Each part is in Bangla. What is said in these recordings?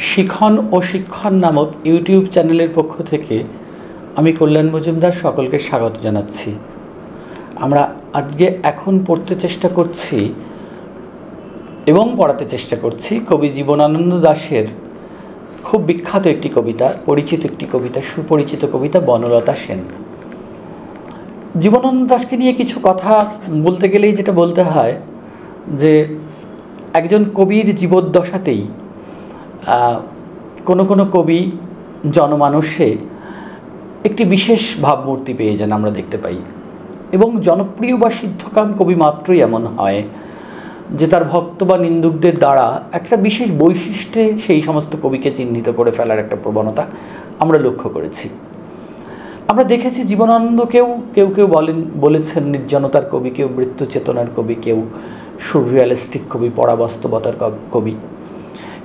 শিখন ও শিক্ষণ নামক ইউটিউব চ্যানেলের পক্ষ থেকে আমি কল্যাণ মজুমদার সকলকে স্বাগত জানাচ্ছি। আমরা আজকে এখন পড়তে চেষ্টা করছি এবং পড়াতে চেষ্টা করছি কবি জীবনানন্দ দাশের খুব বিখ্যাত একটি কবিতা, পরিচিত একটি কবিতা, সুপরিচিত কবিতা বনলতা সেন। জীবনানন্দ দাশকে নিয়ে কিছু কথা বলতে গেলেই যেটা বলতে হয় যে একজন কবির জীবদ্দশাতেই কোনো কবি জনমানসে একটি বিশেষ ভাবমূর্তি পেয়ে যান, আমরা দেখতে পাই। এবং জনপ্রিয় বা সিদ্ধকাম কবি মাত্রই এমন হয় যে তার ভক্ত বা নিন্দুকদের দ্বারা একটা বিশেষ বৈশিষ্ট্যে সেই সমস্ত কবিকে চিহ্নিত করে ফেলার একটা প্রবণতা আমরা লক্ষ্য করেছি। আমরা দেখেছি জীবনানন্দকেও কেউ বলেছেন নির্জনতার কবি, কেউ বৃত্তচেতনার কবি, কেউ সুররিয়ালিস্টিক কবি, পরাবাস্তবতার কবি।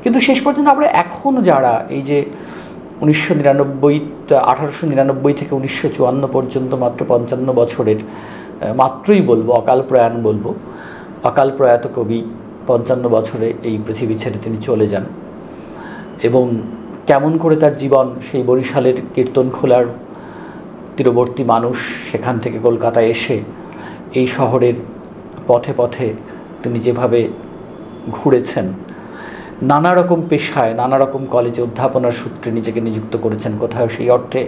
কিন্তু শেষ পর্যন্ত আমরা এখন যারা এই যে 1899 থেকে 1954 পর্যন্ত মাত্র 55 বছরের মাত্রই বলবো, অকাল প্রয়াত কবি 55 বছরে এই পৃথিবী ছেড়ে তিনি চলে যান। এবং কেমন করে তার জীবন, সেই বরিশালের কীর্তনখোলার তীরবর্তী মানুষ, সেখান থেকে কলকাতায় এসে এই শহরের পথে পথে তিনি যেভাবে ঘুরেছেন, নানা রকম পেশায়, নানা রকম কলেজে অধ্যাপনার সূত্রে নিজেকে নিযুক্ত করেছেন, কোথাও সেই অর্থে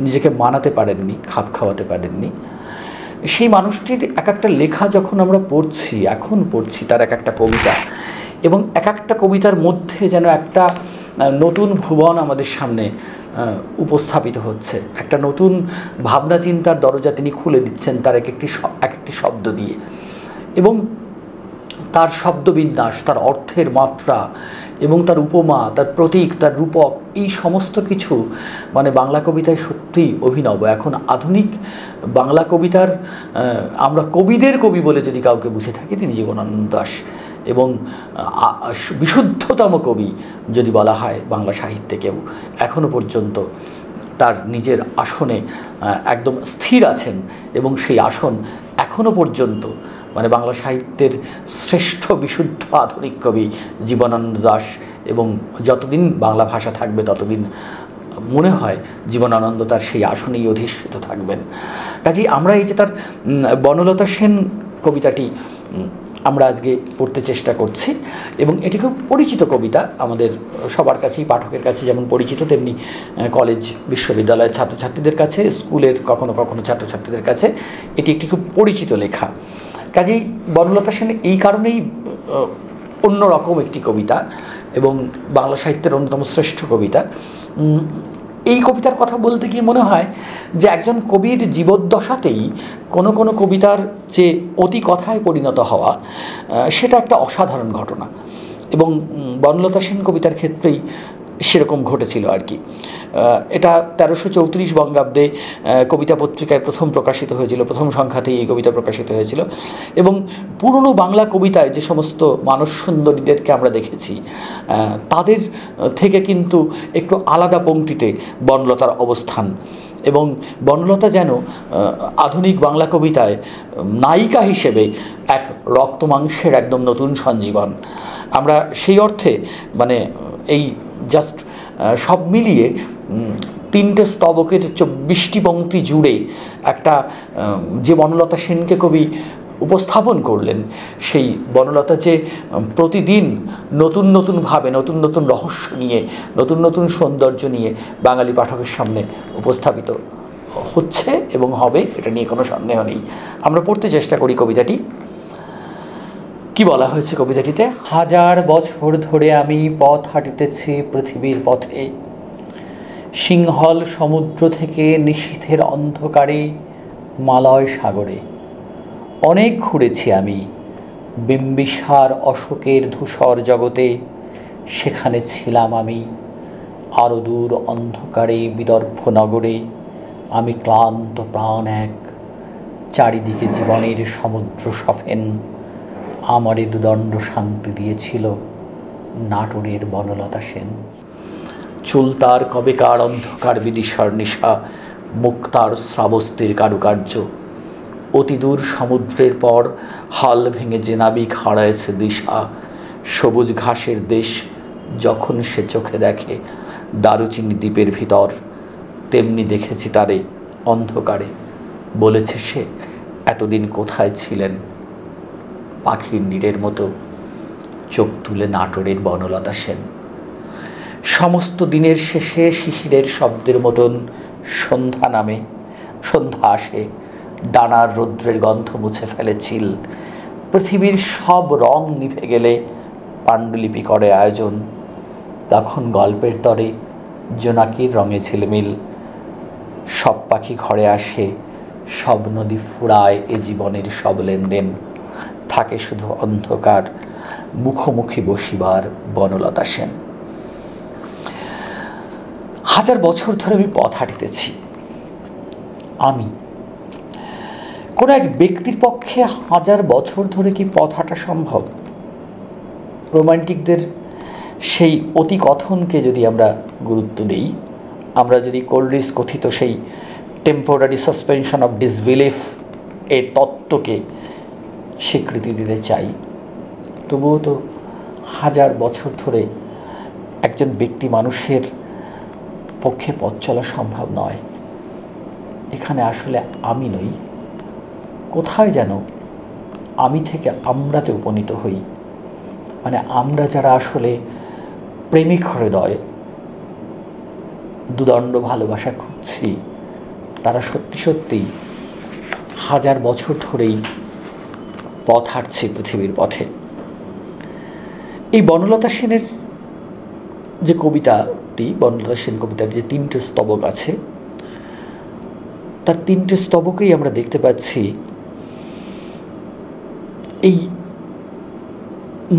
নিজেকে মানাতে পারেননি, খাপ খাওয়াতে পারেননি। সেই মানুষটির এক একটা লেখা যখন আমরা এখন পড়ছি তার এক একটা কবিতা, এবং এক একটা কবিতার মধ্যে যেন একটা নতুন ভুবন আমাদের সামনে উপস্থাপিত হচ্ছে, একটা নতুন ভাবনা চিন্তার দরজা তিনি খুলে দিচ্ছেন তার এক একটি শব্দ দিয়ে। এবং তার শব্দবিন্যাস, তার অর্থের মাত্রা এবং তার উপমা, তার প্রতীক, তার রূপক, এই সমস্ত কিছু মানে বাংলা কবিতায় সত্যিই অভিনব। এখন আধুনিক বাংলা কবিতার আমরা কবিদের কবি বলে যদি কাউকে বুঝে থাকি, তিনি জীবনানন্দ দাশ। এবং বিশুদ্ধতম কবি যদি বলা হয় বাংলা সাহিত্যে কেউ, এখনও পর্যন্ত তার নিজের আসনে একদম স্থির আছেন, এবং সেই আসন এখনও পর্যন্ত মানে বাংলা সাহিত্যের শ্রেষ্ঠ বিশুদ্ধ আধুনিক কবি জীবনানন্দ দাশ। এবং যতদিন বাংলা ভাষা থাকবে ততদিন মনে হয় জীবনানন্দ তার সেই আসনেই অধিষ্ঠিত থাকবেন। কাজেই আমরা এই যে তার বনলতা সেন কবিতাটি আমরা আজকে পড়তে চেষ্টা করছি, এবং এটি খুব পরিচিত কবিতা আমাদের সবার কাছেই, পাঠকের কাছে যেমন পরিচিত, তেমনি কলেজ বিশ্ববিদ্যালয়ের ছাত্রছাত্রীদের কাছে, স্কুলের কখনো কখনো ছাত্রছাত্রীদের কাছে এটি একটি খুব পরিচিত লেখা। কাজেই বনলতা সেন এই কারণেই অন্যরকম একটি কবিতা এবং বাংলা সাহিত্যের অন্যতম শ্রেষ্ঠ কবিতা। এই কবিতার কথা বলতে গিয়ে মনে হয় যে একজন কবির জীবদ্দশাতেই কোনো কবিতার যে অতি কথায় পরিণত হওয়া, সেটা একটা অসাধারণ ঘটনা। এবং বনলতা সেন কবিতার ক্ষেত্রেই সেরকম ঘটেছিল আর কি। এটা 1334 বঙ্গাব্দে কবিতা পত্রিকায় প্রথম প্রকাশিত হয়েছিল, প্রথম সংখ্যাতেই এই কবিতা প্রকাশিত হয়েছিল। এবং পুরনো বাংলা কবিতায় যে সমস্ত মানস সুন্দরীদেরকে আমরা দেখেছি, তাদের থেকে কিন্তু একটু আলাদা পংক্তিতে বনলতার অবস্থান। এবং বনলতা যেন আধুনিক বাংলা কবিতায় নায়িকা হিসেবে এক রক্তমাংসের একদম নতুন সঞ্জীবন। আমরা সেই অর্থে মানে এই জাস্ট সব মিলিয়ে 3টে স্তবকের 24টি পংক্তি জুড়ে একটা যে বনলতা সেনকে কবি উপস্থাপন করলেন, সেই বনলতা যে প্রতিদিন নতুনভাবে নতুন রহস্য নিয়ে, নতুন সৌন্দর্য নিয়ে বাঙালি পাঠকের সামনে উপস্থাপিত হচ্ছে এবং হবে, এটা নিয়ে কোনো সন্দেহ নেই। আমরা পড়তে চেষ্টা করি কবিতাটি। কি বলা হয়েছে কবিতাটিতে? 1000 বছর ধরে আমি পথ হাঁটিতেছি পৃথিবীর পথে, সিংহল সমুদ্র থেকে নিশীথের অন্ধকারে মালয় সাগরে। অনেক ঘুরেছি আমি বিম্বিসার অশোকের ধূসর জগতে, সেখানে ছিলাম আমি আরও দূর অন্ধকারে বিদর্ভ নগরে। আমি ক্লান্ত প্রাণ এক, চারিদিকে জীবনের সমুদ্র সফেন, আমারে দুদণ্ড শান্তি দিয়েছিল নাটোরের বনলতা সেন। চুলতার কবেকার অন্ধকার বিদিশার নিশা, মুক্তার শ্রাবস্তির কারুকার্য, অতি দূর সমুদ্রের পর হাল ভেঙে যে নাবিক হারায়েছে দিশা, সবুজ ঘাসের দেশ যখন সে চোখে দেখে দারুচিনি দ্বীপের ভিতর, তেমনি দেখেছি তারে অন্ধকারে। বলেছে সে, এতদিন কোথায় ছিলেন? পাখির নীড়ের মতো চোখ তুলে নাটোরের বনলতা সেন। সমস্ত দিনের শেষে শিশিরের শব্দের মতন সন্ধ্যা নামে, সন্ধ্যা আসে, ডানার রৌদ্রের গন্ধ মুছে ফেলে চিল। পৃথিবীর সব রং নিভে গেলে পাণ্ডুলিপি করে আয়োজন। তখন গল্পের তরে জোনাকির রঙে ঝিলমিল। সব পাখি ঘরে আসে, সব নদী ফুরায় এ জীবনের সব লেনদেন। থাকে শুধু অন্ধকার, মুখোমুখি বসিবার বনলতা সেন। 1000 বছর ধরে আমি পথ হাঁটিতেছি। আমি কোনো এক ব্যক্তির পক্ষে 1000 বছর ধরে কি পথ হাঁটা সম্ভব? রোমান্টিকদের সেই অতি কথনকে যদি আমরা গুরুত্ব দিই, আমরা যদি কোলরিজ কথিত সেই টেম্পোরারি সাসপেনশন অফ ডিসবিলিফ এর তত্ত্বকে স্বীকৃতি দিতে চাই, তবুও তো 1000 বছর ধরে একজন ব্যক্তি মানুষের পক্ষে পথ চলা সম্ভব নয়। এখানে আসলে আমি নই, কোথায় যেন আমি থেকে আমরাতে উপনীত হই। মানে আমরা যারা আসলে প্রেমিক হৃদয় দুদণ্ড ভালোবাসা খুঁজছি, তারা সত্যি সত্যিই 1000 বছর ধরেই পথ হাঁটছি পৃথিবীর পথে। এই বনলতা সেনের যে কবিতাটি, বনলতা সেন কবিতার যে 3টে স্তবক আছে, তার 3টে স্তবকেই আমরা দেখতে পাচ্ছি এই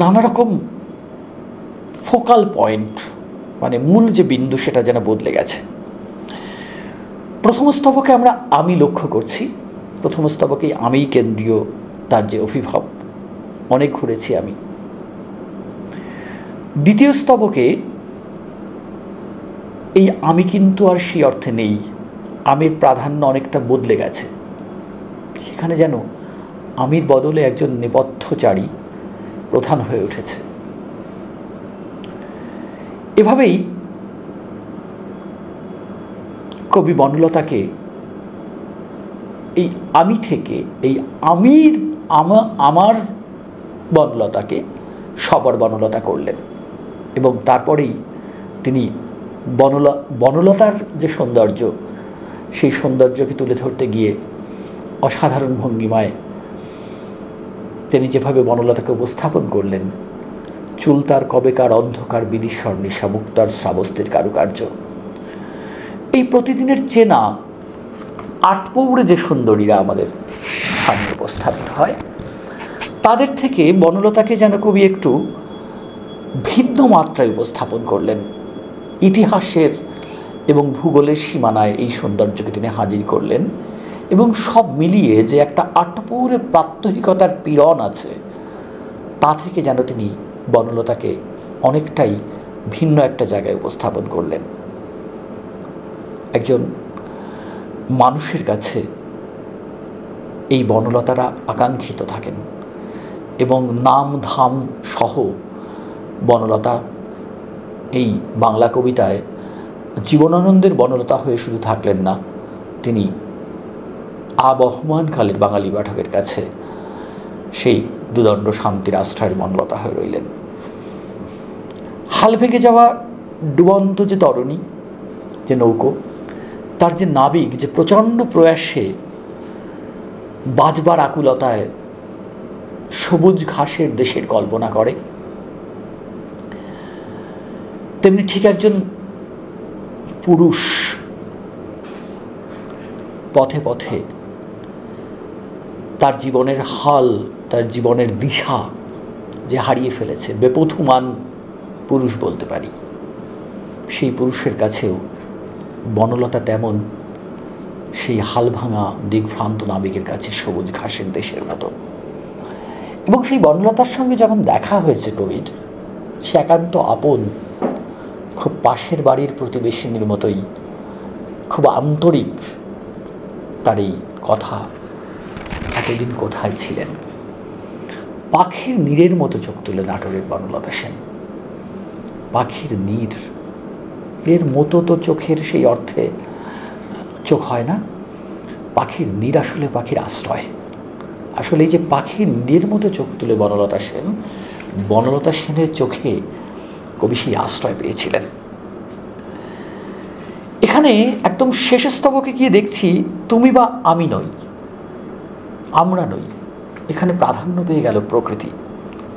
নানা রকম ফোকাল পয়েন্ট, মানে মূল যে বিন্দু সেটা যেন বদলে গেছে। প্রথম স্তবকে আমরা আমি লক্ষ্য করছি, প্রথম স্তবকেই আমিই কেন্দ্রীয়, তার যে অভিভাব, অনেক ঘুরেছি আমি। দ্বিতীয় স্তবকে এই আমি কিন্তু আর সেই অর্থে নেই, আমির প্রাধান্য অনেকটা বদলে গেছে। সেখানে যেন আমির বদলে একজন নেপথ্যচারী প্রধান হয়ে উঠেছে। এভাবেই কবি বনলতাকে এই আমি থেকে, এই আমির আমার বনলতাকে সবার বনলতা করলেন, এবং তারপরেই তিনি বনলতার যে সৌন্দর্য, সেই সৌন্দর্যকে তুলে ধরতে গিয়ে অসাধারণ ভঙ্গিমায় তিনি যেভাবে বনলতাকে উপস্থাপন করলেন, চুল তার কবেকার অন্ধকার বিদীর্ণ নিশা, মুক্তার শ্রাবস্তির কারুকার্য, এই প্রতিদিনের চেনা আটপৌড়ে যে সুন্দরীরা আমাদের সামনে উপস্থাপিত হয়, তাদের থেকে বনলতাকে যেন কবি একটু ভিন্ন মাত্রায় উপস্থাপন করলেন। ইতিহাসের এবং ভূগোলের সীমানায় এই সৌন্দর্যকে তিনি হাজির করলেন, এবং সব মিলিয়ে যে একটা আটপৌরে প্রাত্যহিকতার পীড়ন আছে, তা থেকে যেন তিনি বনলতাকে অনেকটাই ভিন্ন একটা জায়গায় উপস্থাপন করলেন। একজন মানুষের কাছে এই বনলতারা আকাঙ্ক্ষিত থাকেন, এবং নাম ধাম সহ বনলতা এই বাংলা কবিতায় জীবনানন্দের বনলতা হয়ে শুধু থাকলেন না, তিনি আবহমানকালের বাঙালি পাঠকের কাছে সেই দুদণ্ড শান্তির আশ্রয়ের বনলতা হয়ে রইলেন। হাল ভেঙে যাওয়া ডুবন্ত যে তরণী, যে নৌকো, তার যে নাবিক যে প্রচণ্ড প্রয়াসে বাজবার আকুলতায় সবুজ ঘাসের দেশের কল্পনা করে, তেমনি ঠিক একজন পুরুষ পথে পথে তার জীবনের হাল, তার জীবনের দিশা যে হারিয়ে ফেলেছে, বেপথুমান পুরুষ বলতে পারি, সেই পুরুষের কাছেও বনলতা তেমন সেই হাল ভাঙা দিগ্ভ্রান্ত নাবিকের কাছে সবুজ ঘাসের দেশের মতো। এবং সেই বনলতার সঙ্গে যখন দেখা হয়েছে কবির, সে একান্ত আপন, খুব পাশের বাড়ির প্রতিবেশিনীর মতোই, খুব আন্তরিক তার এই কথা। এতদিন কোথায় ছিলেন? পাখির নীড়ের মতো চোখ তুলে নাটোরের বনলতা সেন। পাখির নীড় এর মতো তো চোখের সেই অর্থে চোখ হয় না। পাখির নীড় আসলে পাখির আশ্রয়। আসলে এই যে পাখির নীড়ের মতো চোখ তুলে বনলতা সেনের চোখে কবি সেই আশ্রয় পেয়েছিলেন। এখানে একদম শেষ স্তবকে গিয়ে দেখছি তুমি বা আমি নই, আমরা নই। এখানে প্রাধান্য পেয়ে গেল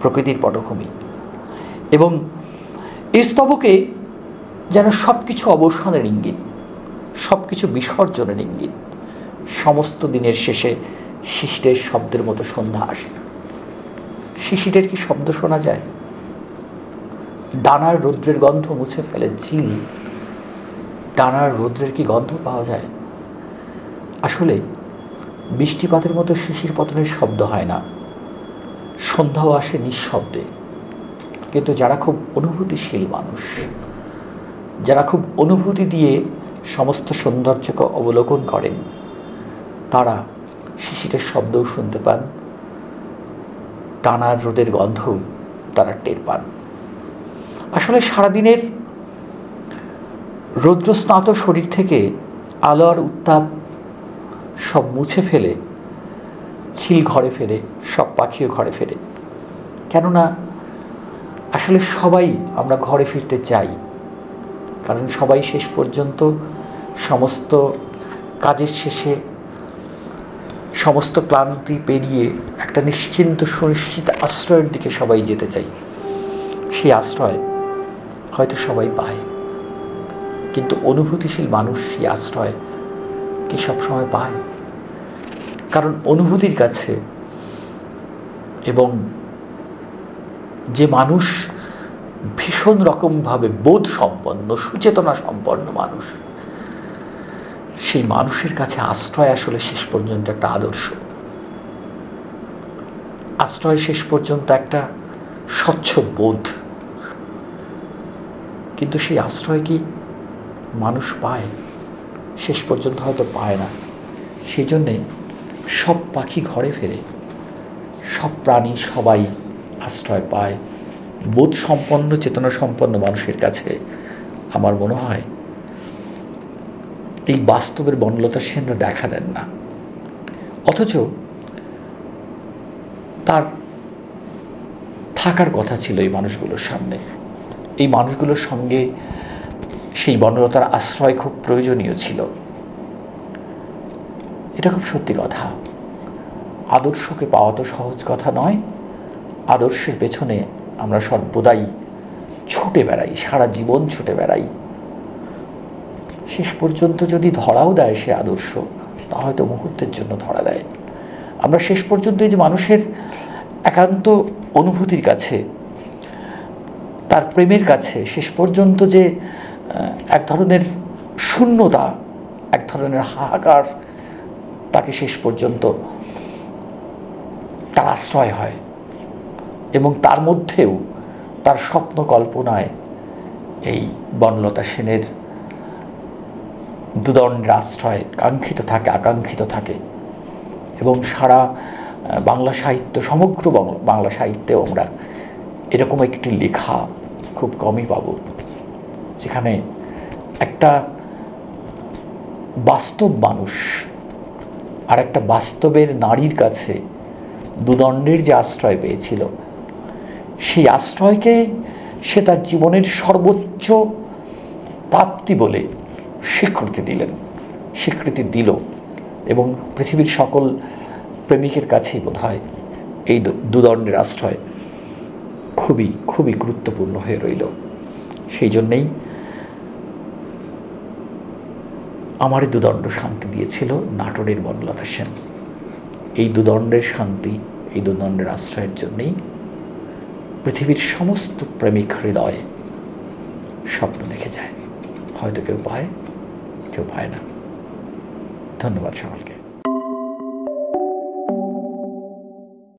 প্রকৃতির পটভূমি। এবং এই স্তবকে যেন সব কিছু অবসানের ইঙ্গিত, সব কিছু বিসর্জনের ইঙ্গিত। সমস্ত দিনের শেষে শিশিরের শব্দের মতো সন্ধ্যা আসে। শিশিরের কি শব্দ শোনা যায়? ডানার রৌদ্রের গন্ধ মুছে ফেলে চিল, ডানার রৌদ্রের কি গন্ধ পাওয়া যায়? আসলে বৃষ্টিপাতের মতো শিশির পতনের শব্দ হয় না, সন্ধ্যাও আসে নিঃশব্দে। কিন্তু যারা খুব অনুভূতিশীল মানুষ, যারা খুব অনুভূতি দিয়ে সমস্ত সৌন্দর্যকে অবলোকন করেন, তারা শিশিরের শব্দও শুনতে পান, টানার রোদের গন্ধও তারা টের পান। আসলে সারাদিনের রৌদ্রস্নাত শরীর থেকে আলো আর উত্তাপ সব মুছে ফেলে চিল ঘরে ফেরে, সব পাখিও ঘরে ফেরে। কেননা আসলে সবাই আমরা ঘরে ফিরতে চাই, কারণ সবাই শেষ পর্যন্ত সমস্ত কাজের শেষে সমস্ত ক্লান্তি পেরিয়ে একটা নিশ্চিন্ত সুনিশ্চিত আশ্রয়ের দিকে সবাই যেতে চাই। সেই আশ্রয় হয়তো সবাই পায়, কিন্তু অনুভূতিশীল মানুষ সেই আশ্রয় কি সবসময় পায়? কারণ অনুভূতির কাছে এবং যে মানুষ ভীষণ রকমভাবে বোধ সম্পন্ন, সুচেতনা সম্পন্ন মানুষ, সেই মানুষের কাছে আশ্রয় আসলে শেষ পর্যন্ত একটা আদর্শ। আশ্রয় শেষ পর্যন্ত একটা স্বচ্ছ বোধ। কিন্তু সেই আশ্রয় কি মানুষ পায়? শেষ পর্যন্ত হয়তো পায় না। সেই জন্যে সব পাখি ঘরে ফেরে, সব প্রাণী সবাই আশ্রয় পায়। বোধ সম্পন্ন, চেতনা সম্পন্ন মানুষের কাছে আমার মনে হয় এই বাস্তবের বনলতা সেনরা দেখা দেন না, অথচ তার থাকার কথা ছিল এই মানুষগুলোর সামনে। এই মানুষগুলোর সঙ্গে সেই বনলতার আশ্রয় খুব প্রয়োজনীয় ছিল। এটা খুব সত্যি কথা। আদর্শকে পাওয়া তো সহজ কথা নয়। আদর্শের পেছনে আমরা সর্বদাই ছুটে বেড়াই, সারা জীবন ছুটে বেড়াই। শেষ পর্যন্ত যদি ধরাও দেয় সে আদর্শ, তা হয়তো মুহূর্তের জন্য ধরা দেয়। আমরা শেষ পর্যন্ত এই যে মানুষের একান্ত অনুভূতির কাছে, তার প্রেমের কাছে শেষ পর্যন্ত যে এক ধরনের শূন্যতা, এক ধরনের হাহাকার তাকে শেষ পর্যন্ত তার আশ্রয় হয়, এবং তার মধ্যেও তার স্বপ্ন কল্পনায় এই বনলতা সেনের দুদণ্ডের আশ্রয় কাঙ্ক্ষিত থাকে, আকাঙ্ক্ষিত থাকে। এবং সারা বাংলা সাহিত্য, সমগ্র বাংলা সাহিত্যেও আমরা এরকম একটি লেখা খুব কমই পাব, যেখানে একটা বাস্তব মানুষ আর একটা বাস্তবের নারীর কাছে দুদণ্ডের যে আশ্রয় পেয়েছিল, সেই আশ্রয়কে সে তার জীবনের সর্বোচ্চ প্রাপ্তি বলে স্বীকৃতি দিল। এবং পৃথিবীর সকল প্রেমিকের কাছেই বোধহয় এই দুদণ্ডের আশ্রয় খুবই খুবই গুরুত্বপূর্ণ হয়ে রইল। সেই জন্যেই আমারই দুদণ্ড শান্তি দিয়েছিল নাটোরের বনলতা সেন। এই দুদণ্ডের শান্তি, এই দুদণ্ডের আশ্রয়ের জন্যেই পৃথিবীর সমস্ত প্রেমিক হৃদয়ে স্বপ্ন দেখে যায়। হয়তো কেউ পায়, কেউ পায় না। ধন্যবাদ সকলকে।